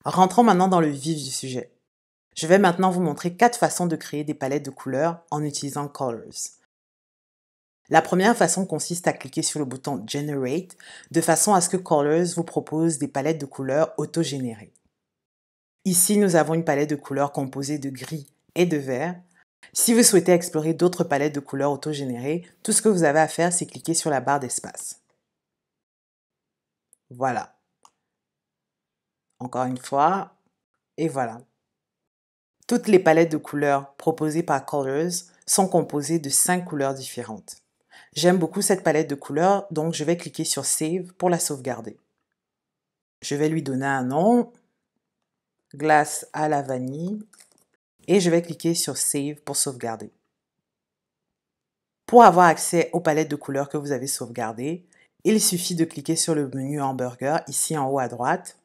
Rentrons maintenant dans le vif du sujet. Je vais maintenant vous montrer 4 façons de créer des palettes de couleurs en utilisant Colors. La première façon consiste à cliquer sur le bouton Generate de façon à ce que Colors vous propose des palettes de couleurs auto-générées. Ici, nous avons une palette de couleurs composée de gris et de vert. Si vous souhaitez explorer d'autres palettes de couleurs auto-générées, tout ce que vous avez à faire, c'est cliquer sur la barre d'espace. Voilà. Encore une fois, et voilà. Toutes les palettes de couleurs proposées par Colors sont composées de 5 couleurs différentes. J'aime beaucoup cette palette de couleurs, donc je vais cliquer sur Save pour la sauvegarder. Je vais lui donner un nom, Glace à la vanille, et je vais cliquer sur Save pour sauvegarder. Pour avoir accès aux palettes de couleurs que vous avez sauvegardées, il suffit de cliquer sur le menu hamburger ici en haut à droite.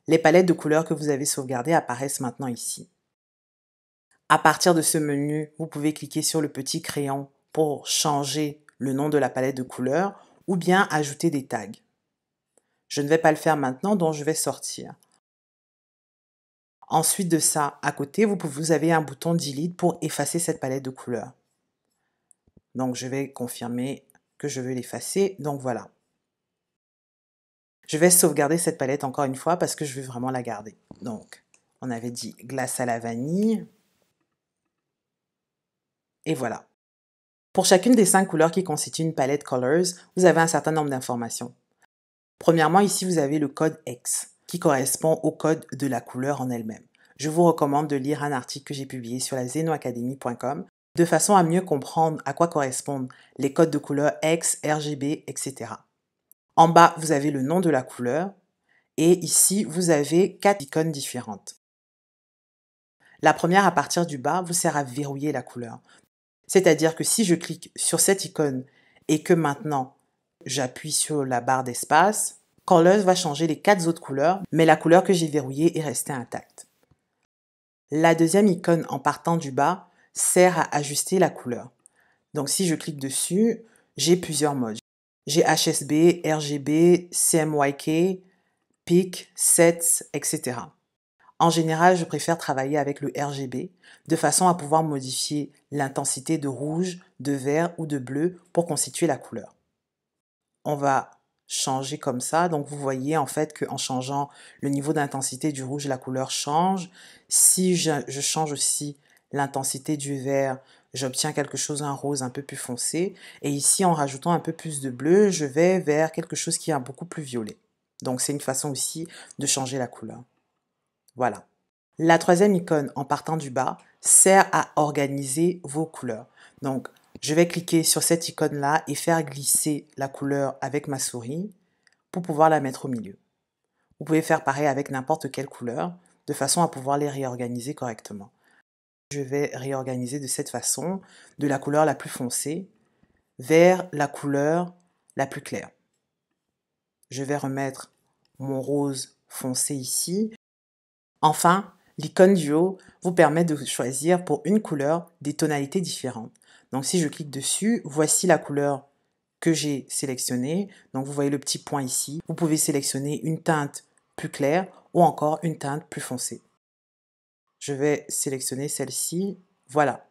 Les palettes de couleurs que vous avez sauvegardées apparaissent maintenant ici. À partir de ce menu, vous pouvez cliquer sur le petit crayon pour changer le nom de la palette de couleurs ou bien ajouter des tags. Je ne vais pas le faire maintenant, donc je vais sortir. Ensuite de ça, à côté, vous avez un bouton Delete pour effacer cette palette de couleurs. Donc je vais confirmer que je veux l'effacer, donc voilà. Je vais sauvegarder cette palette encore une fois parce que je veux vraiment la garder. Donc, on avait dit glace à la vanille. Et voilà. Pour chacune des 5 couleurs qui constituent une palette Colors, vous avez un certain nombre d'informations. Premièrement, ici, vous avez le code X, qui correspond au code de la couleur en elle-même. Je vous recommande de lire un article que j'ai publié sur la zenoacademy.com de façon à mieux comprendre à quoi correspondent les codes de couleur X, RGB, etc. En bas, vous avez le nom de la couleur et ici, vous avez 4 icônes différentes. La première, à partir du bas, vous sert à verrouiller la couleur. C'est-à-dire que si je clique sur cette icône et que maintenant, j'appuie sur la barre d'espace, Colors va changer les 4 autres couleurs, mais la couleur que j'ai verrouillée est restée intacte. La deuxième icône en partant du bas sert à ajuster la couleur. Donc si je clique dessus, j'ai plusieurs modes. J'ai HSB, RGB, CMYK, PIC, SETS, etc. En général, je préfère travailler avec le RGB de façon à pouvoir modifier l'intensité de rouge, de vert ou de bleu pour constituer la couleur. On va changer comme ça. Donc vous voyez en fait qu'en changeant le niveau d'intensité du rouge, la couleur change. Si je change aussi l'intensité du vert, j'obtiens quelque chose, un rose un peu plus foncé. Et ici, en rajoutant un peu plus de bleu, je vais vers quelque chose qui est beaucoup plus violet. Donc c'est une façon aussi de changer la couleur. Voilà. La troisième icône en partant du bas sert à organiser vos couleurs. Donc, je vais cliquer sur cette icône-là et faire glisser la couleur avec ma souris pour pouvoir la mettre au milieu. Vous pouvez faire pareil avec n'importe quelle couleur de façon à pouvoir les réorganiser correctement. Je vais réorganiser de cette façon, de la couleur la plus foncée vers la couleur la plus claire. Je vais remettre mon rose foncé ici. Enfin, l'icône du haut vous permet de choisir pour une couleur des tonalités différentes. Donc si je clique dessus, voici la couleur que j'ai sélectionnée. Donc vous voyez le petit point ici. Vous pouvez sélectionner une teinte plus claire ou encore une teinte plus foncée. Je vais sélectionner celle-ci. Voilà.